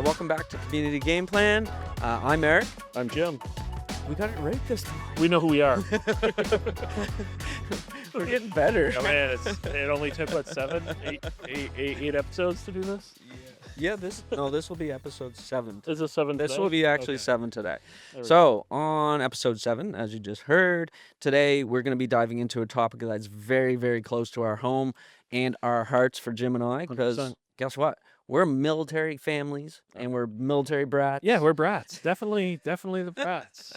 Welcome back to Community Game Plan. I'm Eric. I'm Jim. We got it right this time. We know who we are. We're getting better. Oh, man, it only took, what, 8 episodes to do this? Yeah, this will be episode 7. Is it 7 This today? will be actually Okay. 7 today. There we go. So, on episode 7, as you just heard, today we're going to be diving into a topic that's very, very close to our home and our hearts for Jim and I, because 100%. guess what? We're military families and we're military brats. Yeah, we're brats. Definitely the brats.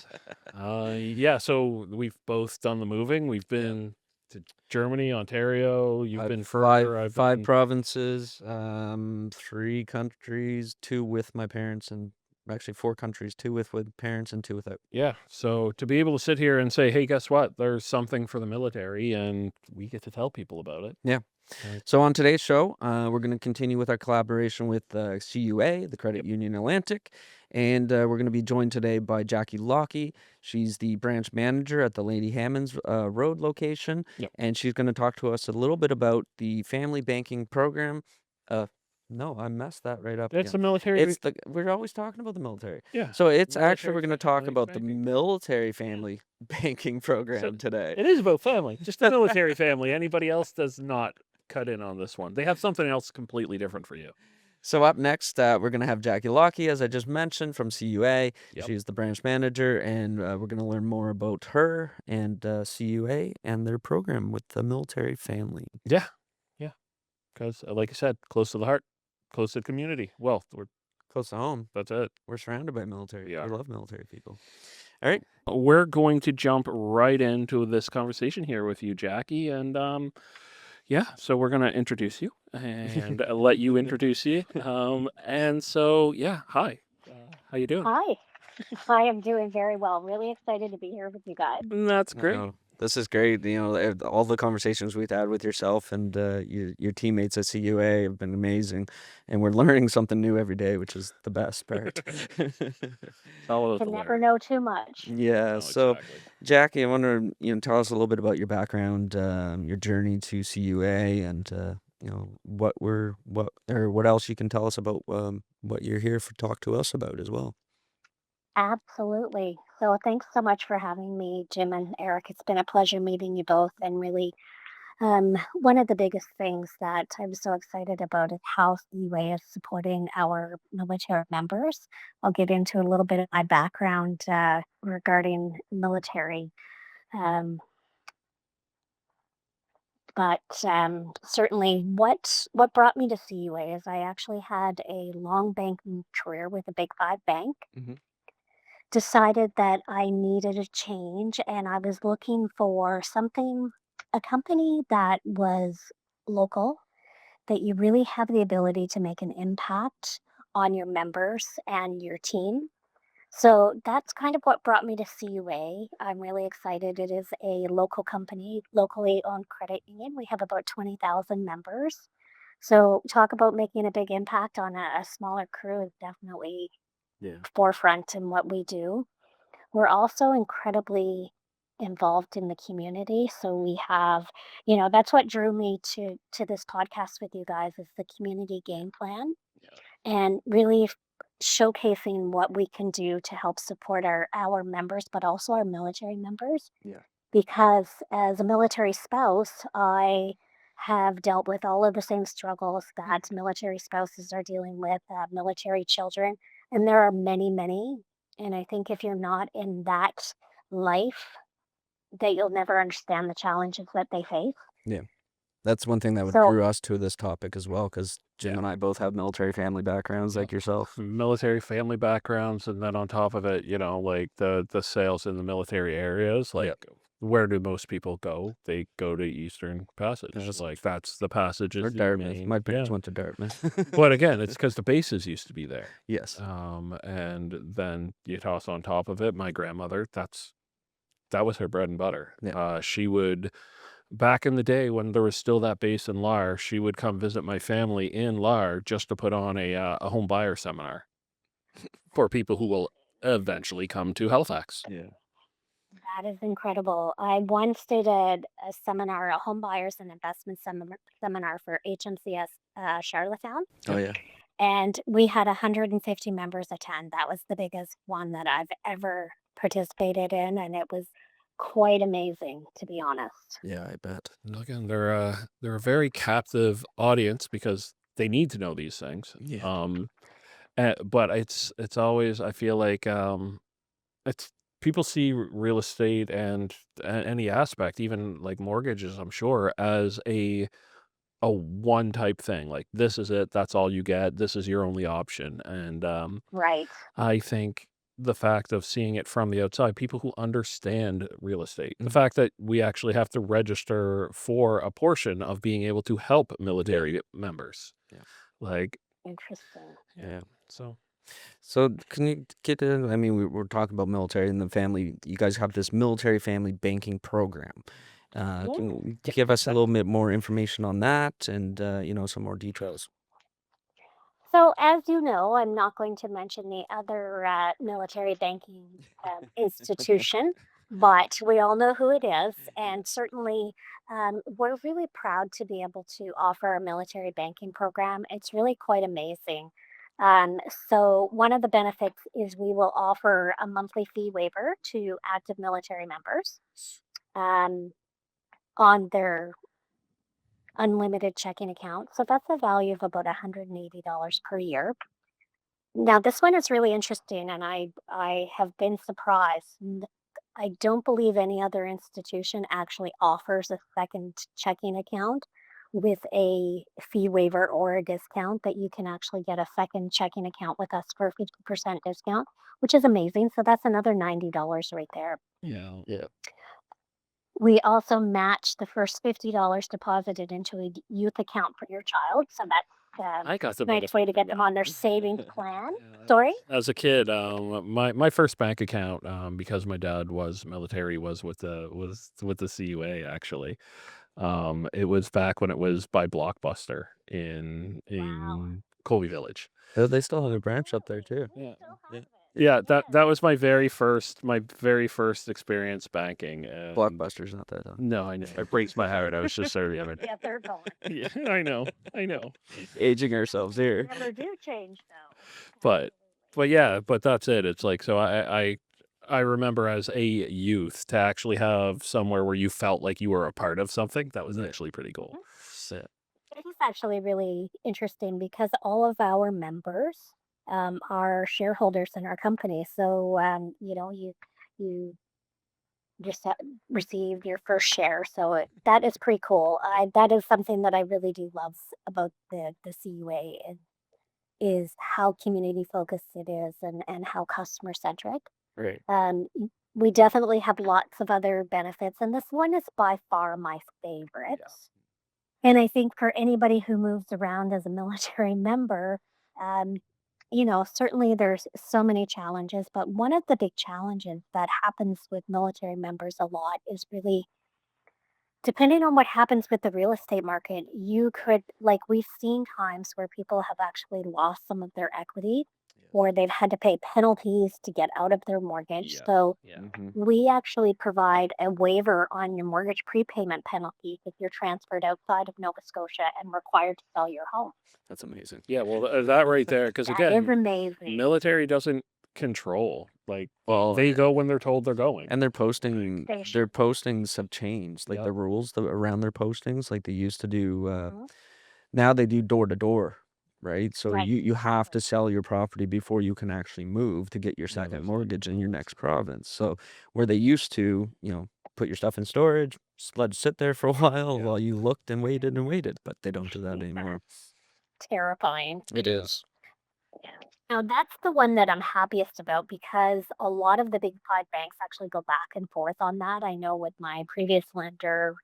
So we've both done the moving. We've been to Germany, Ontario. You've been further. I've five been... provinces, 3 countries, 2 with my parents, and actually 4 countries, 2 with parents and 2 without. Yeah, so to be able to sit here and say, hey, guess what? There's something for the military, and we get to tell people about it. Yeah. So on today's show, we're going to continue with our collaboration with CUA, the Credit Union Atlantic, and we're going to be joined today by Jackie Lockie. She's the branch manager at the Lady Hammond's Road location, and she's going to talk to us a little bit about the family banking program. No, I messed that right up. It's again. the military. We're always talking about the military. Yeah. So it's Military actually we're going to talk family about the banking. military family banking program today. It is about family, just the military family. Anybody else does not cut in on this one. They have something else completely different for you. So up next, we're going to have Jackie Lockie, as I just mentioned, from CUA. Yep. She's the branch manager, and we're going to learn more about her and CUA and their program with the military family. Yeah. Because, like I said, close to the heart, close to the community. Well, we're close to home. That's it. We're surrounded by military. Yeah. We love military people. All right. We're going to jump right into this conversation here with you, Jackie, and so we're going to introduce you and let you introduce you. Hi. How you doing? Hi. I am doing very well. Really excited to be here with you guys. That's great. This is great. All the conversations we've had with yourself and your teammates at CUA have been amazing, and we're learning something new every day, which is the best part. Can never know too much. Yeah. No, So, exactly. Jackie, I wonder, tell us a little bit about your background, your journey to CUA, and what else you can tell us about what you're here to talk to us about as well. Absolutely. So thanks so much for having me, Jim and Eric. It's been a pleasure meeting you both. And really, one of the biggest things that I'm so excited about is how CUA is supporting our military members. I'll get into a little bit of my background regarding military. But certainly what brought me to CUA is I actually had a long banking career with a Big 5 bank. Mm-hmm. Decided that I needed a change, and I was looking for a company that was local, that you really have the ability to make an impact on your members and your team. So that's kind of what brought me to CUA. I'm really excited. It is a local company, locally owned credit union. We have about 20,000 members. So talk about making a big impact on a smaller crew is definitely forefront in what we do. We're also incredibly involved in the community. So we have, that's what drew me to this podcast with you guys is the community game plan and really showcasing what we can do to help support our members, but also our military members. Yeah. Because as a military spouse, I have dealt with all of the same struggles that military spouses are dealing with, military children. And there are many, many. And I think if you're not in that life, that you'll never understand the challenges that they face. Yeah. That's one thing that drew us to this topic as well, because Jim and I both have military family backgrounds like yourself. Military family backgrounds, and then on top of it, like the sales in the military areas, where do most people go? They go to Eastern Passage. That's the passage. Or Dartmouth. My parents went to Dartmouth. But again, it's because the bases used to be there. Yes. And then you toss on top of it, my grandmother, that was her bread and butter. Yeah. She would, back in the day when there was still that base in Lahr, she would come visit my family in Lahr just to put on a home buyer seminar for people who will eventually come to Halifax. Yeah. That is incredible. I once did a seminar, a home buyers and investment seminar for HMCS Charlottetown. Oh, yeah. And we had 150 members attend. That was the biggest one that I've ever participated in, and it was quite amazing, to be honest. Yeah, I bet. And again, they're a very captive audience because they need to know these things. Yeah. But it's always, I feel like, it's people see real estate and any aspect, even like mortgages, I'm sure, as a one type thing. Like this is it, that's all you get. This is your only option. And Right. I think the fact of seeing it from the outside, people who understand real estate, the Mhm. fact that we actually have to register for a portion of being able to help military members, Yeah. like, Interesting. Yeah. so So can you get in? I mean, we're talking about military and the family. You guys have this military family banking program. Yeah. Can you give us a little bit more information on that and, some more details? So, as you know, I'm not going to mention the other military banking institution, but we all know who it is. And certainly, we're really proud to be able to offer a military banking program. It's really quite amazing. Um, so, one of the benefits is we will offer a monthly fee waiver to active military members um, on their unlimited checking account. So, that's a value of about $180 per year. Now, this one is really interesting, and I have been surprised. I don't believe any other institution actually offers a second checking account with a fee waiver or a discount that you can actually get a second checking account with us for a 50% discount, which is amazing. So that's another $90 right there. yeah. Yeah. We also match the first $50 deposited into a youth account for your child. So that's I got the a nice way to get them on their savings plan. Sorry? as a kid, my first bank account, because my dad was military, was with the CUA actually. It was back when it was by Blockbuster in Wow. Colby Village. Oh, they still have a branch up there too. We Yeah. still Yeah. have it. Yeah, that Yes. that was my very first experience banking. And Blockbuster's not that. no, I know it breaks my heart. I was just so yeah, Yeah, they're gone. yeah, I know. Aging ourselves here. Never do change though. But Absolutely. but that's it. It's like so I remember as a youth to actually have somewhere where you felt like you were a part of something. That was Yeah. actually pretty cool. Yeah. It is actually really interesting because all of our members are shareholders in our company. So you just received your first share. So that is pretty cool. That is something that I really do love about the CUA is how community focused it is and how customer centric. Right. We definitely have lots of other benefits, and this one is by far my favorite. And I think for anybody who moves around as a military member, um, certainly there's so many challenges, but one of the big challenges that happens with military members a lot is really depending on what happens with the real estate market, you could, like, we've seen times where people have actually lost some of their equity or they've had to pay penalties to get out of their mortgage. Yeah. So Yeah. Mhm. we actually provide a waiver on your mortgage prepayment penalty if you're transferred outside of Nova Scotia and required to sell your home. That's amazing. Yeah, well, that right there, because That is again, amazing. military doesn't control. Like Well, they go when they're told they're going. and their postings have changed. Like Yep. the rules around their postings, like they used to do. Mhm. Now they do door to door, right? So Right. you have to sell your property before you can actually move to get your Yeah, second that's mortgage in your next province. So where they used to, put your stuff in storage, let it sit there for a while Yeah. while you looked and waited, but they don't do that anymore. Terrifying. It Yeah. is. Now that's the one that I'm happiest about because a lot of the big five banks actually go back and forth on that. I know with my previous lender,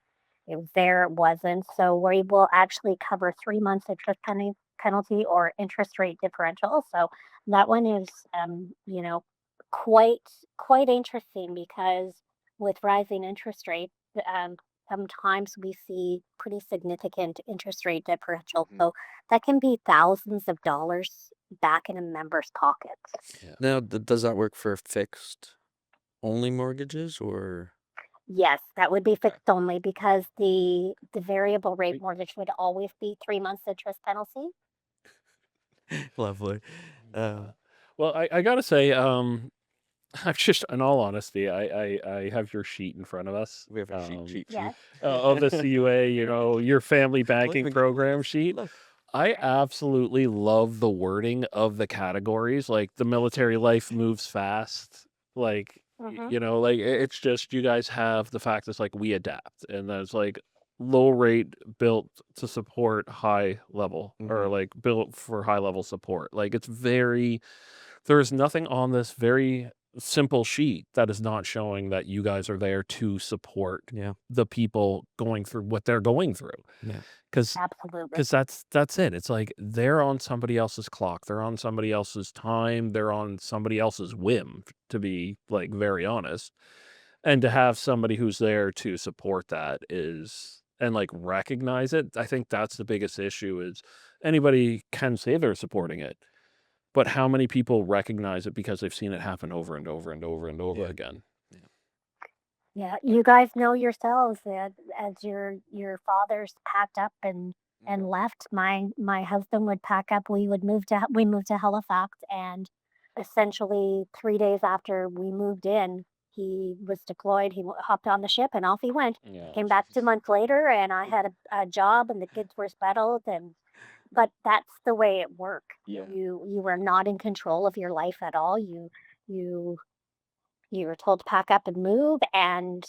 it was there, it wasn't. So we will actually cover 3 months interest penalty or interest rate differential. So that one is, quite quite interesting because with rising interest rates, um, sometimes we see pretty significant interest rate differential. Mhm. So that can be thousands of dollars back in a member's pockets. Now, does that work for fixed only mortgages or? Yes, that would be Okay. fixed only because the variable rate mortgage would always be 3 months interest penalty. Lovely. Yeah. Well, I gotta say, I'm just, in all honesty, I have your sheet in front of us. We have a cheat sheet for you. Yes. Of the CUA, your family Can't banking even get program sheet. look. I absolutely love the wording of the categories. Like the military life moves fast. Like, Hmm. like it's just you guys have the fact that's like we adapt, and that's like low rate built to support high level, or Mhm. like built for high level support. Like it's very, there is nothing on this very simple sheet that is not showing that you guys are there to support Yeah. the people going through what they're going through. Yeah. Because Absolutely. that's it. It's like they're on somebody else's clock. They're on somebody else's time. They're on somebody else's whim, to be like very honest. And to have somebody who's there to support that is, and like recognize it, I think that's the biggest issue is anybody can say they're supporting it, but how many people recognize it because they've seen it happen over and over and over and over Yeah. again? Yeah, you guys know yourselves that as your fathers packed up and left, my husband would pack up. We moved to Halifax, and essentially 3 days after we moved in, he was deployed. Hopped on the ship and off he went. Yeah. Came back 2 months later, and I had a job, and the kids were settled, and but that's the way it worked. Yeah. You were not in control of your life at all. You you were told to pack up and move, and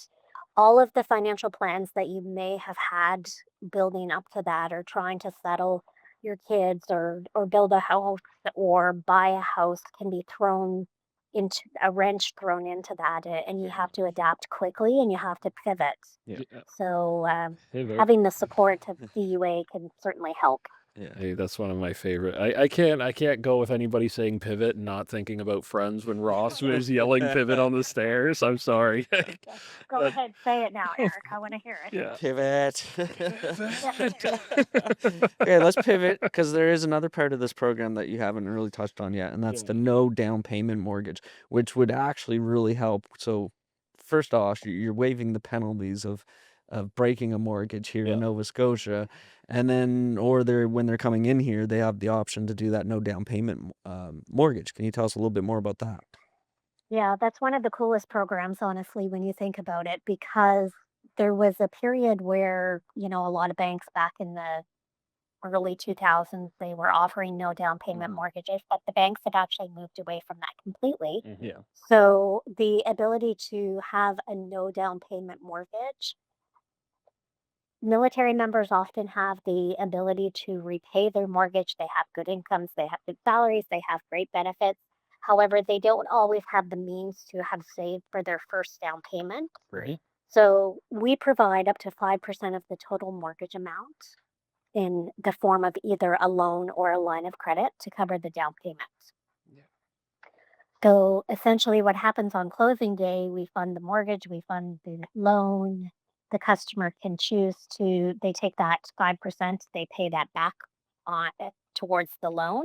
all of the financial plans that you may have had building up to that, or trying to settle your kids, or build a house or buy a house, can be thrown into a wrench thrown into that, and you have to adapt quickly and you have to pivot. Yeah. So Pivot. having the support of CUA can certainly help. Yeah. Hey, that's one of my favorite. I can't go with anybody saying pivot and not thinking about Friends when Ross was yelling pivot on the stairs. I'm sorry. Go But- ahead, say it now, Eric. I want to hear it. yeah. Pivot. Pivot. Okay, let's pivot because there is another part of this program that you haven't really touched on yet, and that's the no down payment mortgage, which would actually really help. So, first off, you're waiving the penalties of breaking a mortgage here Yeah. in Nova Scotia, and then when they're coming in here, they have the option to do that no down payment mortgage. Can you tell us a little bit more about that? Yeah, that's one of the coolest programs, honestly, when you think about it, because there was a period where, a lot of banks back in the early 2000s, they were offering no down payment mortgages, but the banks had actually moved away from that completely. Yeah. So the ability to have a no down payment mortgage, military members often have the ability to repay their mortgage. They have good incomes, they have good salaries, they have great benefits. However, they don't always have the means to have saved for their first down payment. Right. So we provide up to 5% of the total mortgage amount in the form of either a loan or a line of credit to cover the down payment. Yeah. So essentially, what happens on closing day, we fund the mortgage, we fund the loan. The customer can choose to, they take that 5%, they pay that back towards the loan,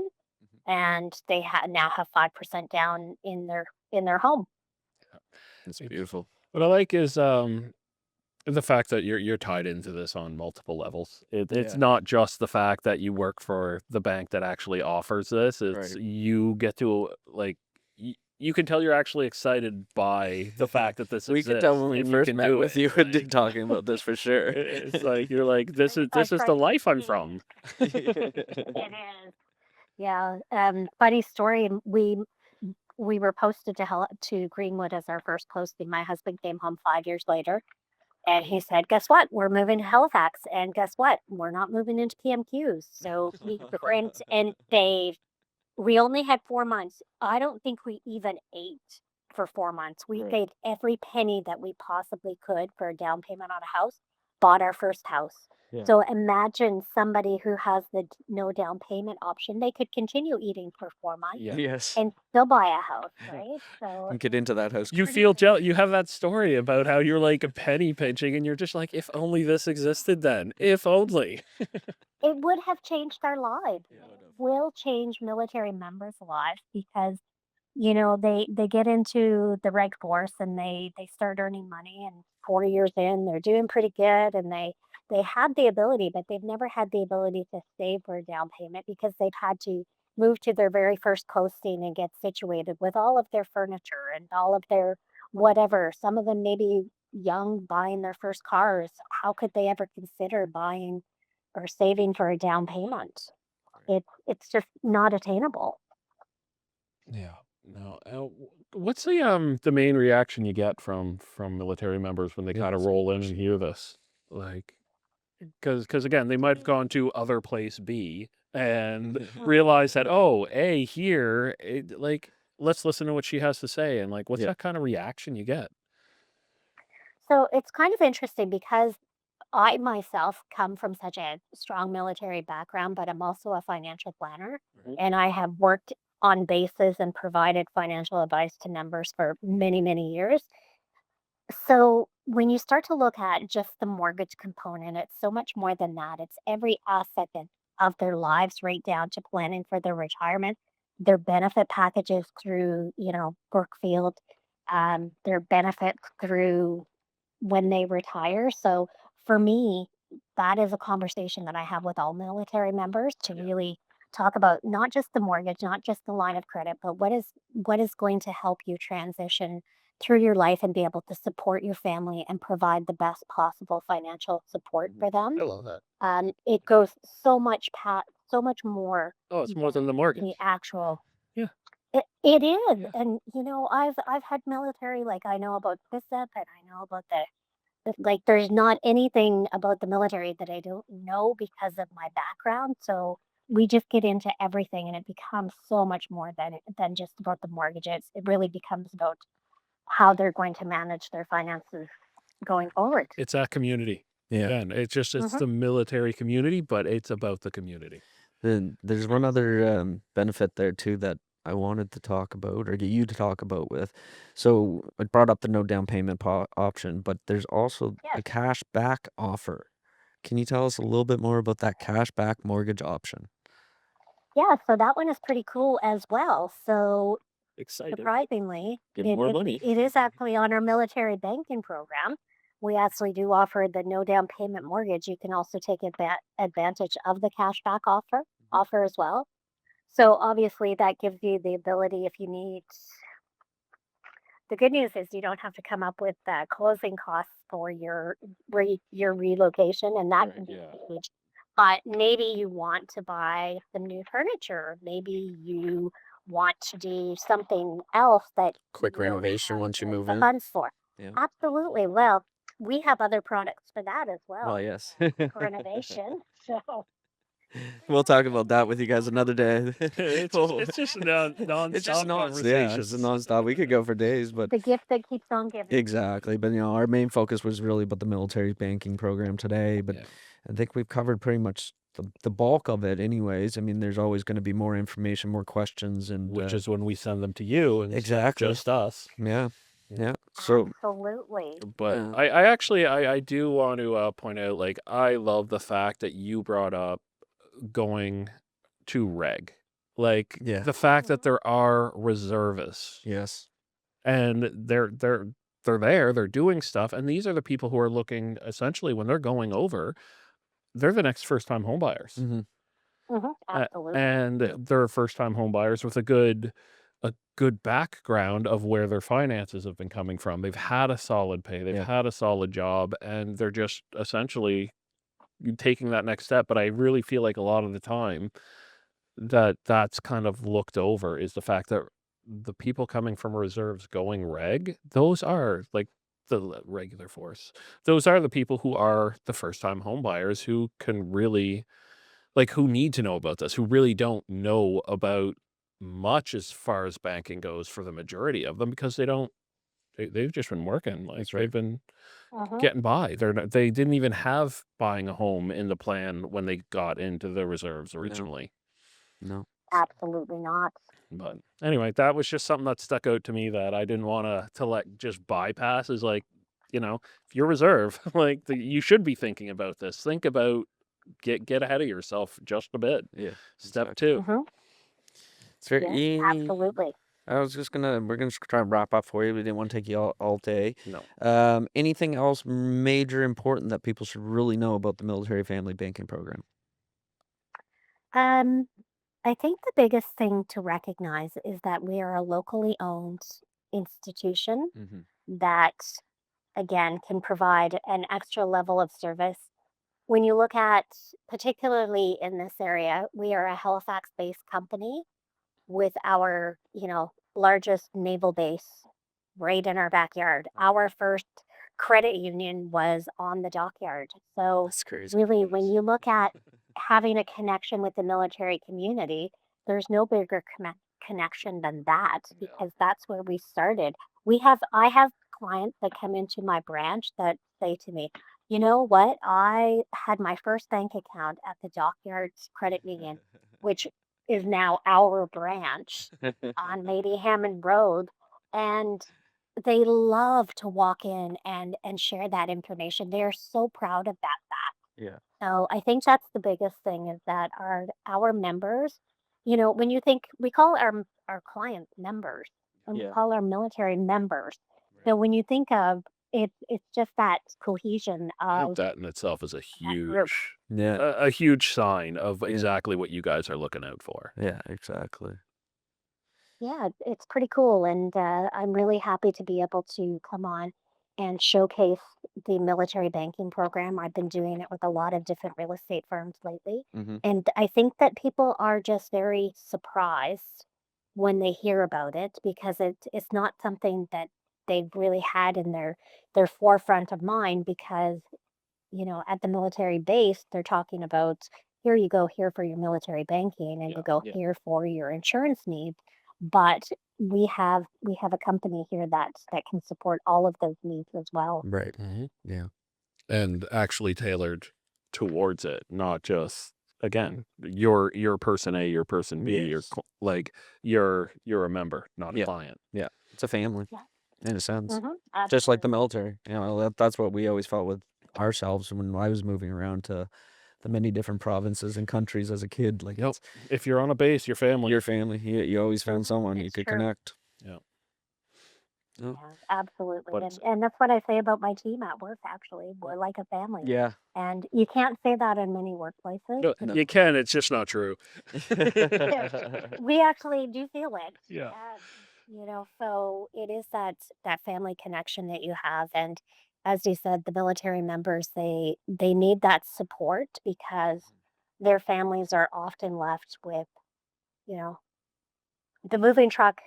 and they now have 5% down in their home. That's beautiful. What I like is the fact that you're tied into this on multiple levels. It's Yeah. not just the fact that you work for the bank that actually offers this. It's Right. you get to like you can tell you're actually excited by the fact that this We exists. could tell when we and first can met do with it. you and Like, talking about this for sure. it's like you're like this is I the tried life I'm to- from. It is. Yeah. Funny story. We were posted to Greenwood as our first posting. My husband came home 5 years later, and he said, "Guess what? We're moving to Halifax, and guess what? We're not moving into PMQs." So we rent, and we only had 4 months. I don't think we even ate for 4 months. We Right. saved every penny that we possibly could for a down payment on a house. Bought our first house. Yeah. So imagine somebody who has the no down payment option. They could continue eating for 4 months Yeah. Yes. and still buy a house, right? So And get into that house. You feel jealous. You have that story about how you're like a penny pinching, and you're just like, if only this existed then. If only. it would have changed our lives. Yeah, it would have. Will change military members' lives, because they get into the reg force, and they start earning money, and 4 years in they're doing pretty good, and they had the ability, but they've never had the ability to save for a down payment because they've had to move to their very first posting and get situated with all of their furniture and all of their whatever. Some of them maybe young buying their first cars. How could they ever consider buying or saving for a down payment? It's just not attainable. Yeah. No. What's the main reaction you get from military members when they Yeah, kind of that's a good roll in and question. hear this? Like, because again, they might have gone to other place B and Mhm. realize that, oh, A here, like, let's listen to what she has to say, and like, what's Yeah. that kind of reaction you get? So it's kind of interesting because I myself come from such a strong military background, but I'm also a financial planner Mhm. and I have worked on bases and provided financial advice to members for many, many years. So when you start to look at just the mortgage component, it's so much more than that. It's every aspect of their lives, right down to planning for their retirement, their benefit packages through, Brookfield, their benefits through when they retire. So for me, that is a conversation that I have with all military members to Yeah. really talk about not just the mortgage, not just the line of credit, but what is going to help you transition through your life and be able to support your family and provide the best possible financial support Mhm. for them. I love that. It goes so much more Oh, it's more than the than the mortgage. actual. Yeah. It is, Yeah. and I've had military, like I know about BISEP and I know about like, there's not anything about the military that I don't know because of my background, so we just get into everything, and it becomes so much more than just about the mortgages. It really becomes about how they're going to manage their finances going forward. It's that community. Yeah. Again, it's Mhm. the military community, but it's about the community. Then there's one other benefit there too that I wanted to talk about or get you to talk about with. So I brought up the no down payment option, but there's also Yes. a cash back offer. Can you tell us a little bit more about that cash back mortgage option? Yeah, so that one is pretty cool as well. So, Excited. surprisingly, Get it more it money. it is actually on our military banking program. We actually do offer the no down payment mortgage. You can also take advantage of the cashback offer as well. So obviously that gives you the ability if you need. The good news is you don't have to come up with closing costs for your relocation, and that Right. can be Yeah. huge. But maybe you want to buy some new furniture. Maybe you want to do something else that Quick you don't renovation have once you move the in. funds for. Yeah. Absolutely. Well, we have other products for that as Well, well. yes. Renovation. So We'll talk about that with you guys another day. it's just Oh, it's just a it's just nonstop yeah, it's a conversations. nonstop. We could go for days, but the gift that keeps on giving. exactly. But our main focus was really about the military banking program today. But Yeah. I think we've covered pretty much the bulk of it, anyways. I mean, there's always going to be more information, more questions, and Which is when we send them to you instead of exactly. just us. Yeah, Yeah. yeah. So, Absolutely. But uh, I actually I do want to point out, like, I love the fact that you brought up going to reg. Like, yeah, the fact that Mhm. there are reservists yes, and they're there, they're doing stuff, and these are the people who are looking essentially when they're going over, they're the next first time home buyers. hmm, Absolutely. And yeah, they're first time home buyers with a good background of where their finances have been coming from. They've had a solid pay, they've yeah, had a solid job, and they're just essentially taking that next step. But I really feel like a lot of the time that's kind of looked over is the fact that the people coming from reserves going reg, those are like the regular force. Those are the people who are the first time home buyers who can really, like, who need to know about this, who really don't know about much as far as banking goes for the majority of them because they've just been working, like, that's right. they've been Mhm. getting by. They didn't even have buying a home in the plan when they got into the reserves No, originally. no. Absolutely not. But anyway, that was just something that stuck out to me that I didn't want to let just bypass. Is like, if you're reserve, like, you should be thinking about this. Think about get ahead of yourself just a bit. Yeah, Step exactly. two. Mhm. It's very Yes, absolutely. we're gonna try and wrap up for you. We didn't want to take you all day. No. Anything else major important that people should really know about the military family banking program? Um, I think the biggest thing to recognize is that we are a locally owned institution Hmm. that, again, can provide an extra level of service. When you look at, particularly in this area, we are a Halifax based company with our, largest naval base right in our backyard. Our first credit union was on the dockyard. So, That's crazy. really, when you look at having a connection with the military community, there's no bigger connection than that Yeah. because that's where we started. I have clients that come into my branch that say to me, you know what? I had my first bank account at the Dockyards Credit Union, which is now our branch on Lady Hammond Road, and they love to walk in and share that information. They're so proud of that fact. Yeah. So I think that's the biggest thing is that our members, when you think we call our clients members and we Yeah. call our military members. Right. So when you think of it, it's just that cohesion I think of that in itself is a that group. huge, Yeah. a huge sign of Yeah. exactly what you guys are looking out for. Yeah. Exactly. Yeah, it's pretty cool, and I'm really happy to be able to come on and showcase the military banking program. I've been doing it with a lot of different real estate firms lately, Hmm. and I think that people are just very surprised when they hear about it because it's not something that they've really had in their forefront of mind because at the military base, they're talking about here you go here for your military banking and Yeah. you go Yeah. here for your insurance needs. But we have a company here that can support all of those needs as well. Right. Mhm. Yeah. And actually tailored towards it, not just again your person A, your person B, Yes. like you're a member, not a Yeah. client. Yeah. It's a family Yeah. in a sense, just like the Absolutely. military. That's what we always felt with ourselves when I was moving around to the many different provinces and countries as a kid. Like, Yep. it's If you're on a base, your family. your family. You always found someone you It's could true. connect. Yeah. Oh, Yeah, absolutely. But And that's what I say about my team at work, actually. We're like a family. yeah. And you can't say that in many workplaces. no, No. you can. It's just not true. We actually do feel it. Yeah. So it is that family connection that you have. And as you said, the military members, they need that support because their families are often left with, you know, the moving truck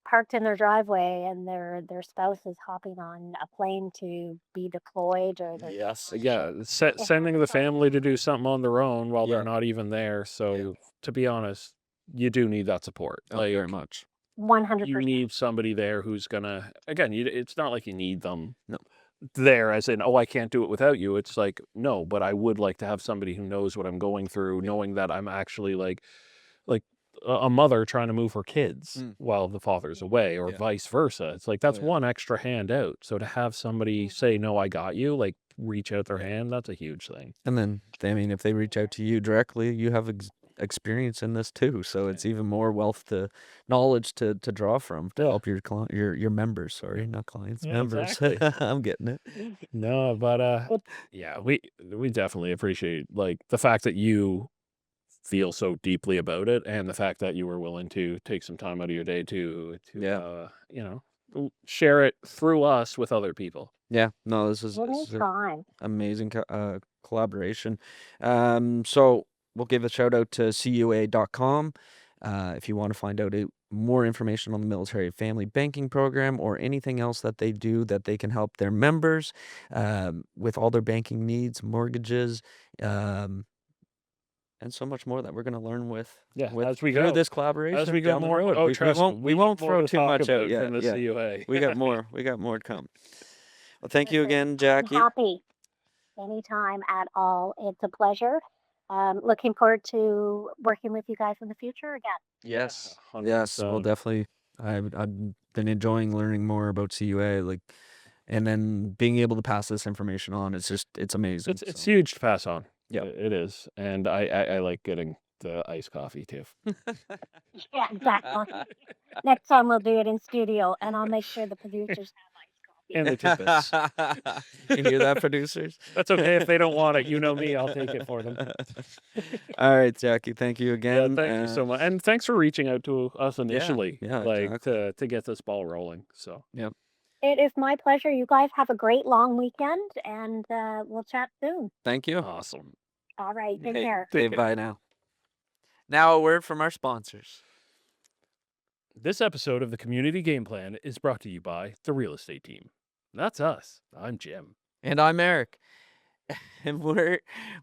parked in their driveway and their spouse is hopping on a plane to be deployed or they're just Yes. on a ship. Yeah. It Sending the happens. family to do something on their own while Yeah. they're not even there. Yeah. So to be honest, you do need that support. Oh, very Like much. you 100%. need somebody there who's gonna again. It's not like you need them No. there as in, oh, I can't do it without you. It's like, no, but I would like to have somebody who knows what I'm going through, Yeah. knowing that I'm actually like a mother trying to move her kids Mm. while the father's Yeah. away or Yeah. vice versa. It's like Oh, that's yeah. one extra hand out. So to have somebody say, no, I got you, like reach out their Yeah. hand, that's a huge thing. And then, if they reach out to you directly, you have experience in this too. So it's even more wealth to knowledge to draw from to Yeah. help your members. Sorry, not clients, Yeah, members. exactly. I'm getting it. No, but It, yeah, we definitely appreciate like the fact that you feel so deeply about it and the fact that you were willing to take some time out of your day to Yeah. share it through us with other people. Yeah. No, this is anytime. amazing collaboration. So we'll give a shout out to CUA.com if you want to find out more information on the military family banking program or anything else that they do that they can help their members with all their banking needs, mortgages, um, and so much more that we're going to learn with As we through go. this collaboration As we go down the more, road. oh, We trust won't we won't have more throw to too talk much out about yet. from the Yeah, CUA. we got more. We got more to come. Well, thank you Listen, again, I'm Jackie. happy anytime at all. It's a pleasure. Looking forward to working with you guys in the future again. Yes. Yeah, Yes, we'll 100%. definitely. I've been enjoying learning more about CUA, and then being able to pass this information on. It's amazing. It's So, huge to pass on. yeah. It is. And I like getting the iced coffee too. Yeah, exactly. Next time we'll do it in studio, and I'll make sure the producers have ice and the tidbits. You hear that, producers? That's okay if they don't want it. You know me, I'll take it for them. All right, Jackie. Thank you Yeah, again. thank you so much, and thanks for reaching out to us Yeah, initially, yeah, like exactly. to get this ball rolling. So Yep. It is my pleasure. You guys have a great long weekend, and we'll chat soon. Thank you. awesome. All right. Take Hey, care. hey, Take care. bye now. Now a word from our sponsors. This episode of the Community Game Plan is brought to you by the Real Estate Team. That's us. I'm Jim. And I'm Eric. And we're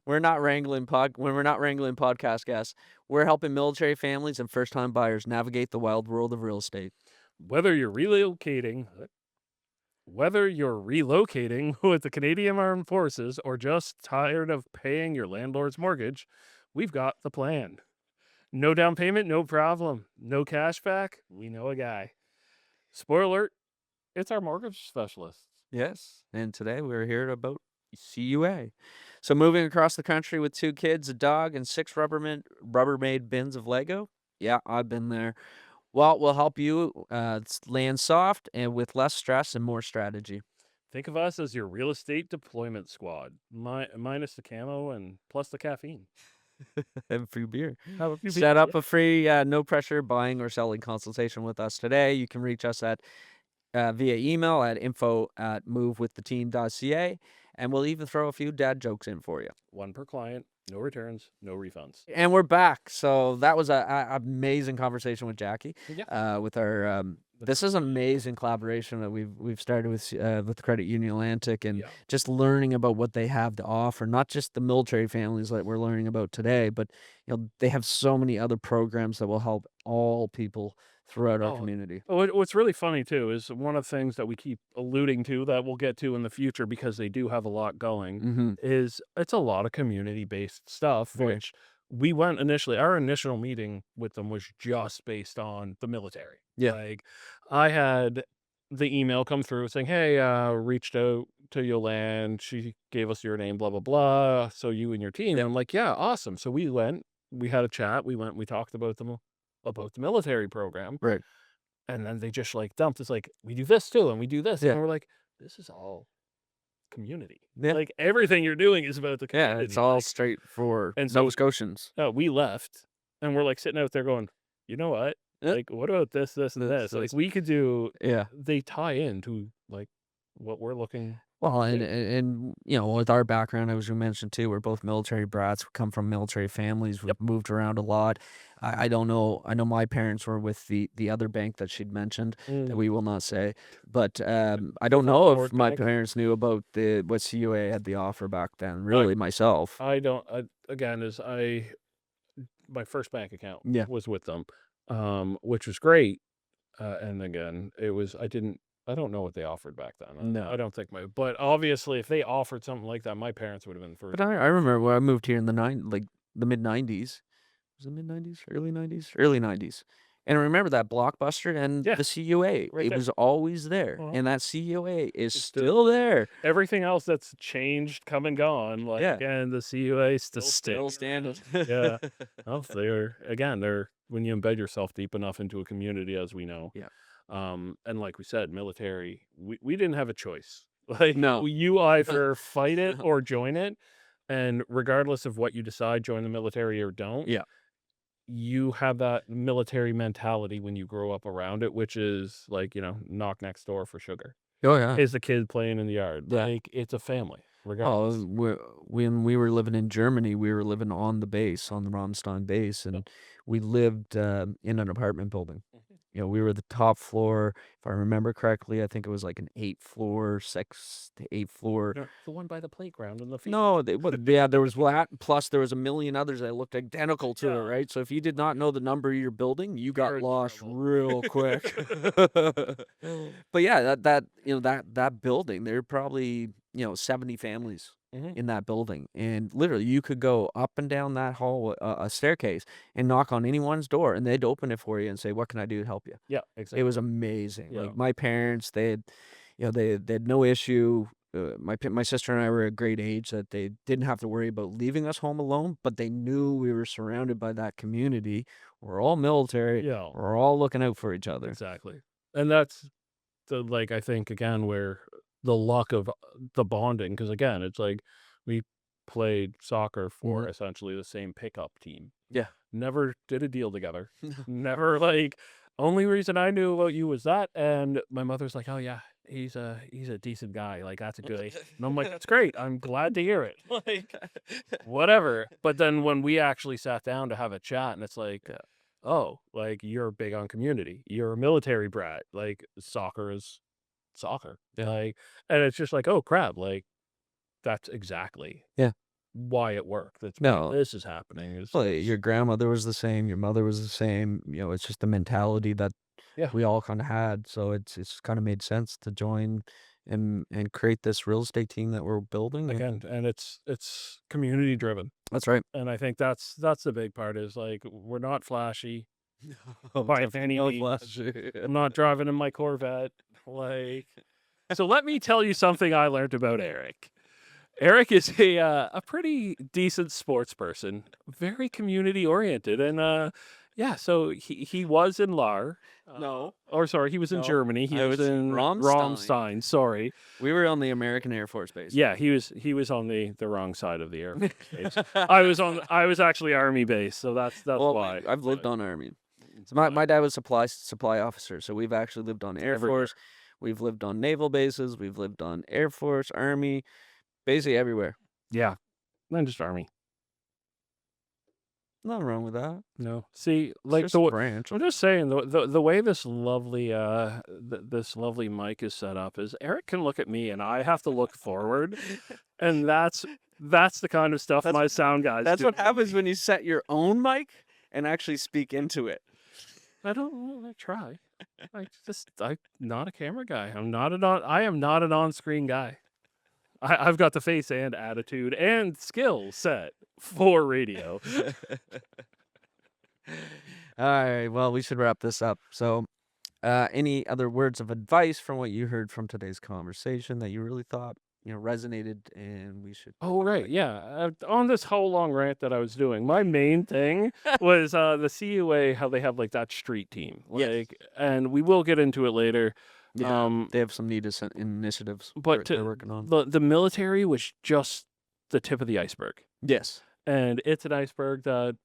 not wrangling when we're not wrangling podcast guests. We're helping military families and first-time buyers navigate the wild world of real estate. Whether you're relocating with the Canadian Armed Forces or just tired of paying your landlord's mortgage, we've got the plan. No down payment, no problem. No cash back, we know a guy. Spoiler alert, it's our mortgage specialist. Yes, and today we're here about CUA. So moving across the country with 2 kids, a dog, and 6 Rubbermaid bins of Lego. Yeah, I've been there. Well, we'll help you land soft and with less stress and more strategy. Think of us as your real estate deployment squad, minus the camo and plus the caffeine. Have a free beer. Have a few Set up yeah. a free, no pressure buying or selling consultation with us today. You can reach us at via email at info@movewiththeteam.ca, and we'll even throw a few dad jokes in for you. One per client, no returns, no refunds. And we're back. So that was a amazing conversation with Jackie. Yeah. With our this is an amazing collaboration that we've started with the Credit Union Atlantic, and Yeah. just learning about what they have to offer. Not just the military families that we're learning about today, but they have so many other programs that will help all people throughout our Oh, community. What's really funny too is one of the things that we keep alluding to that we'll get to in the future because they do have a lot going Mm-hmm. is it's a lot of community based stuff, Very. which we went initially, our initial meeting with them was just based on the military. Yeah. Like I had the email come through saying, hey, reached out to Yolande. She gave us your name, blah, blah, blah. So you and your team. Yeah. And I'm like, yeah, awesome. So we went, we had a chat. We talked about them about the military program. Right. And then they just like dumped. It's like, we do this too, and we do this. Yeah. And we're like, this is all community. Yeah. Like everything you're doing is about the community. Yeah, it's all like, straight for and Nova so Scotians. we left and we're like sitting out there going, you know what? Yeah. Like, what about this, and This, this? Like this. we could do, Yeah. they tie into like what we're looking. Well, and with our background, as you mentioned too, we're both military brats. We come from military families. We've moved around a lot. I don't know. I know my parents were with the other bank that she'd mentioned that we will not say. But I don't know if Ford my Bank. parents knew about what CUA had the offer back then. Really, myself. I don't, again, my first bank account Yeah. was with them, which was great. And again, I don't know what they offered back then. No. I don't think but obviously if they offered something like that, my parents would have been first. But I remember when I moved here in the mid-90s. Was it mid-90s? Early 90s? Early 90s. And I remember that Blockbuster and Yeah, the CUA. right It there. was always there. Uh-huh. And that CUA is It's still there. Everything else that's changed, come and gone, like, Yeah. and the CUA still standing. Yeah. Well, they're when you embed yourself deep enough into a community, as we know. Yeah. And like we said, military, we didn't have a choice. Like, No. you either fight it or join it. And regardless of what you decide, join the military or don't. Yeah. You have that military mentality when you grow up around it, which is like, knock next door for sugar. Oh, yeah. Is the kid playing in the yard? Yeah. Like, it's a family, Oh, regardless. when we were living in Germany, we were living on the base, on the Rammstein base, and we lived in an apartment building. We were the top floor. If I remember correctly, I think it was like an 6 to 8 floor. The one by the playground and the field. No, there was that. Plus, there was a million others that looked identical to it, right? So if you did not know the number of your building, you got You're in lost trouble. real quick. But yeah, that building, there are probably 70 families in that building, and literally you could go up and down that hall, a staircase, and knock on anyone's door, and they'd open it for you and say, "What can I do to help you?" Yeah, It exactly. was amazing. Yeah. Like my parents, they had no issue. My sister and I were at a great age that they didn't have to worry about leaving us home alone, but they knew we were surrounded by that community. We're all military. Yeah. We're all looking out for each other. Exactly. And that's I think again where the luck of the bonding, because again, it's like we played soccer for essentially the same pickup team. Yeah. Never did a deal together. Never like. Only reason I knew about you was that, and my mother's like, "Oh yeah, he's a decent guy. Like that's a good." And I'm like, "That's great. I'm glad to hear it." Like whatever. But then when we actually sat down to have a chat, and it's like, oh, like you're big on community. You're a military brat. Like soccer is soccer. Yeah. Like, and it's just like, oh crap, like that's exactly Yeah. why it worked. That's No. why this is happening. Is Well, your grandmother was the same, your mother was the same. You know, it's just the mentality that Yeah. we all kind of had. So it's kind of made sense to join and create this real estate team that we're building. Again, and it's community driven. That's right. And I think that's the big part is like we're not flashy by any No means. flashy. I'm not driving in my Corvette. Like, so let me tell you something I learned about Eric. Eric is a pretty decent sports person, very community oriented, and yeah. So he was in Lahr. No. Or sorry, he was in No, Germany. He I was was in Ramstein. Sorry. We were on the American Air Force Base. Yeah, he was on the wrong side of the Air Force base. I was actually Army base, so that's Well, why. I've lived on Army. So my dad was supply officer, so we've actually lived on Air Everywhere. Force. We've lived on naval bases. We've lived on Air Force, Army, basically everywhere. Yeah, not just Army. Nothing wrong with that. No, see, It's like just a branch. I'm just saying the way this lovely this lovely mic is set up is Eric can look at me and I have to look forward, and that's the kind of stuff my sound guys. That's do. what happens when you set your own mic and actually speak into it. I don't. I try. I'm not a camera guy. I am not an on-screen guy. I've got the face and attitude and skill set for radio. All right, well, we should wrap this up. So, any other words of advice from what you heard from today's conversation that you really thought, resonated and we should... Oh, right. Yeah. On this whole long rant that I was doing, my main thing was the CUA, how they have like that street team. Yes. And we will get into it later. Yeah, they have some needed initiatives But they're working on. The military was just the tip of the iceberg. Yes. And it's an iceberg that,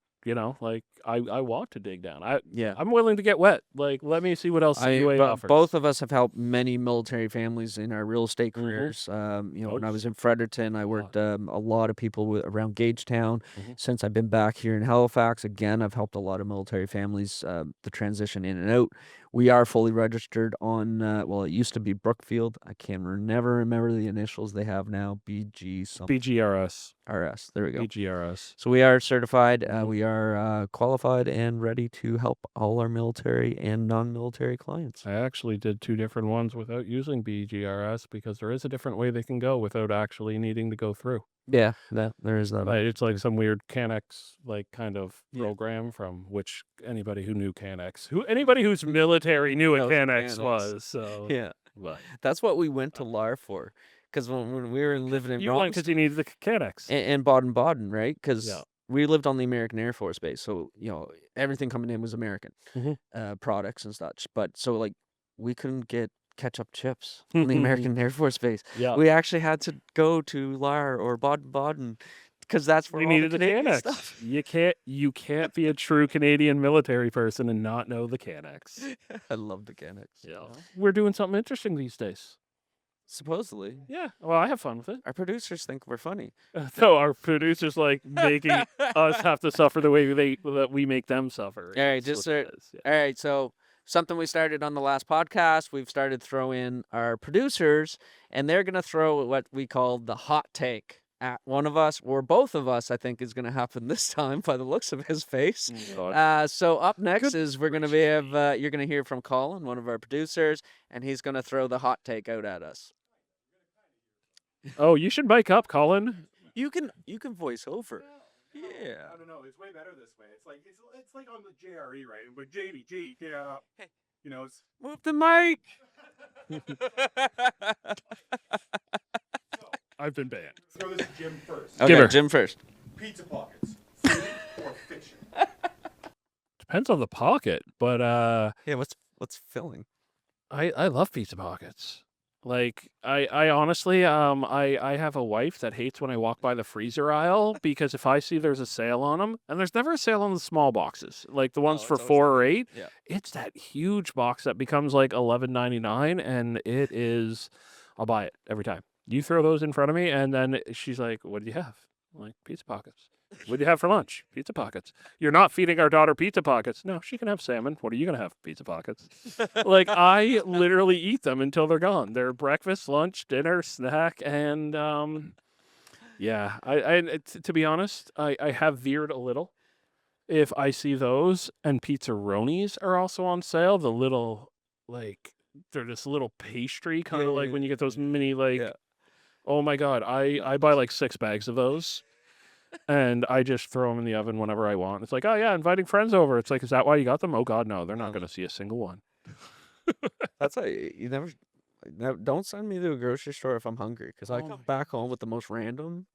like I want to dig down. I'm willing to get wet. Like, let me see what else CUA offers. Both of us have helped many military families in our real estate careers. When I was in Fredericton, I worked a lot of people around Gagetown. Since I've been back here in Halifax, again, I've helped a lot of military families the transition in and out. We are fully registered on, it used to be Brookfield. I never remember the initials they have now. BG something. BGRS. RS. There we go. BGRS. So we are certified. We are qualified and ready to help all our military and non-military clients. I actually did 2 different ones without using BGRS because there is a different way they can go without actually needing to go through. Yeah, there is that. It's like some weird CanX like kind of program from which anybody who knew CanX, anybody who's military knew what CanX was. So yeah, but that's what we went to Lahr for. Because when we were living in you went because you needed the CanX and Baden-Baden, right? Because we lived on the American Air Force Base, so everything coming in was American products and such. But so like we couldn't get ketchup chips on the American Air Force Base. Yeah, we actually had to go to Lahr or Baden-Baden because that's where we all needed the the Canadian CanX. stuff. You can't be a true Canadian military person and not know the CanX. I love the CanX. Yeah, we're doing something interesting these days. Supposedly. Yeah. Well, I have fun with it. Our producers think we're funny. So our producers like making us have to suffer the way that we make them suffer. All right, all right. So something we started on the last podcast, we've started throwing our producers, and they're gonna throw what we call the hot take at one of us or both of us. I think is gonna happen this time by the looks of his face. So up next is we're gonna you're gonna hear from Colin, one of our producers, and he's gonna throw the hot take out at us. Oh, you should mic up, Colin. You can voice over. Yeah. I don't know. It's way better this way. It's like on the JRE, right? But JBG, yeah. Hey. It's Move the mic. I've been banned. Let's go this Jim first. Okay, Jim first. Pizza pockets, food or fiction? Depends on the pocket, but Yeah, what's filling? I love pizza pockets. Like, I honestly, I have a wife that hates when I walk by the freezer aisle because if I see there's a sale on them, and there's never a sale on the small boxes, like the ones Oh, for it's always 4 the or big 8, yeah. it's that huge box that becomes like $11.99, and it is, I'll buy it every time. You throw those in front of me, and then she's like, "What do you have?" I'm like, "Pizza pockets." "What do you have for lunch?" "Pizza pockets." "You're not feeding our daughter pizza pockets." "No, she can have salmon." "What are you gonna have?" "Pizza pockets." Like, I literally eat them until they're gone. They're breakfast, lunch, dinner, snack, and yeah. To be honest, I have veered a little. If I see those and pizzaronis are also on sale, the little like they're this little pastry, kind of like when you get those mini like. Yeah. Oh my god, I buy like 6 bags of those. And I just throw them in the oven whenever I want. It's like, "Oh, yeah, inviting friends over." It's like, "Is that why you got them?" "Oh god, no. They're not gonna see a single one." That's why you never don't send me to a grocery store if I'm hungry, because I Oh come my back home with the most random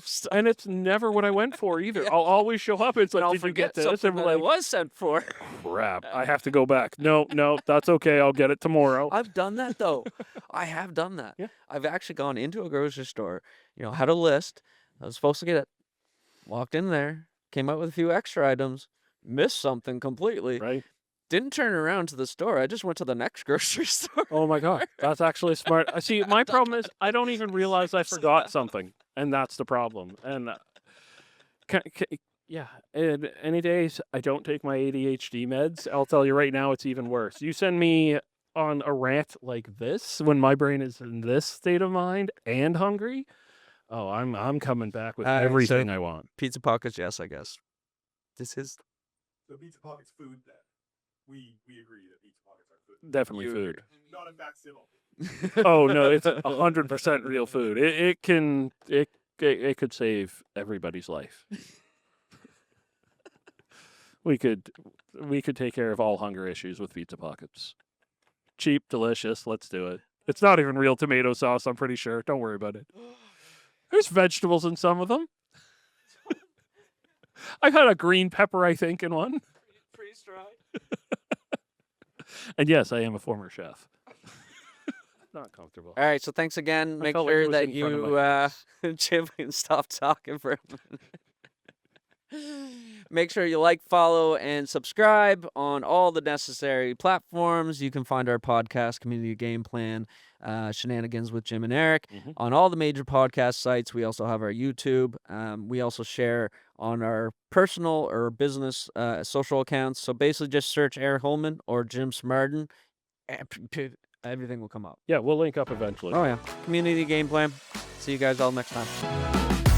stuff. And it's never what I went for either. Yeah. I'll always show up, it's And like, I'll "Did you get forget this?" something And that we're I like, was sent for. "Crap, I have to go back." "No, no, that's okay, I'll get it tomorrow." I've done that though. I have done that. Yeah. I've actually gone into a grocery store, had a list. I was supposed to get it. Walked in there, came out with a few extra items, missed something completely. Right? Didn't turn around to the store. I just went to the next grocery store. Oh my god, that's actually smart. I see, my problem is I don't even realize I forgot something, and that's the problem. And yeah, and any days I don't take my ADHD meds, I'll tell you right now, it's even worse. You send me on a rant like this when my brain is in this state of mind and hungry. Oh, I'm coming back with Alright, so- everything I want. Pizza pockets, yes, I guess. This is So pizza pockets food then. We agree that pizza pockets are food. Definitely You food. Not in facsimile. Oh no, it's 100% real food. It could save everybody's life. We could take care of all hunger issues with pizza pockets. Cheap, delicious. Let's do it. It's not even real tomato sauce, I'm pretty sure. Don't worry about it. There's vegetables in some of them. I've had a green pepper, I think, in one. freeze-dried. And yes, I am a former chef. Not comfortable. All right, so thanks again. I Make felt like it sure was that in front of you, my face. Jim, can stop talking for a minute. Make sure you like, follow, and subscribe on all the necessary platforms. You can find our podcast, Community Game Plan, Shenanigans with Jim and Eric, Mhm. on all the major podcast sites. We also have our YouTube. We also share on our personal or business social accounts. So basically just search Eric Holman or Jim Smarden. Everything will come up. Yeah, we'll link up eventually. Oh, yeah. Community Game Plan. See you guys all next time.